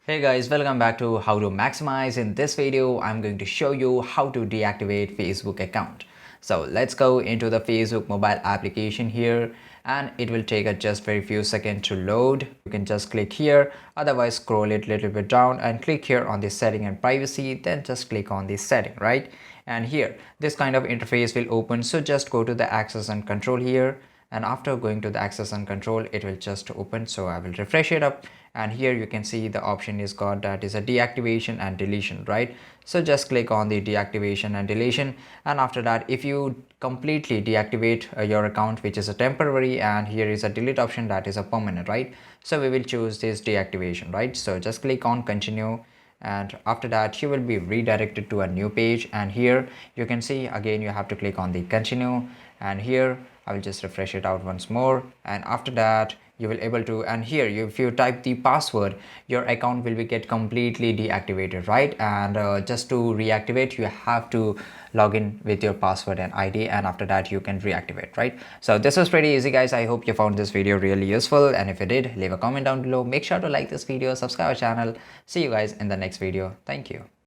Hey guys, welcome back to How to Maximize. In this video, I'm going to show you how to deactivate Facebook account. So let's go into the Facebook mobile application here, and it will take just very few seconds to load. You can just click here, otherwise scroll it a little bit down and click here on the setting and privacy, then just click on the setting, right? And here, this kind of interface will open. So just go to the access and control here, and after going to the access and control, it will just open. So I will refresh it up, and here you can see the option is got that is a deactivation and deletion, right? So just click on the deactivation and deletion, and after that, if you completely deactivate your account, which is a temporary, and here is a delete option that is a permanent, right? So we will choose this deactivation, right? So just click on continue, and after that you will be redirected to a new page, and here you can see again you have to click on the continue, and here I will just refresh it out once more, and after that you will able to, and here if you type the password, your account will be get completely deactivated, right? And just to reactivate, you have to log in with your password and ID, and after that you can reactivate, right? So this was pretty easy, guys. I hope you found this video really useful, and if you did, leave a comment down below. Make sure to like this video, subscribe our channel. See you guys in the next video. Thank you.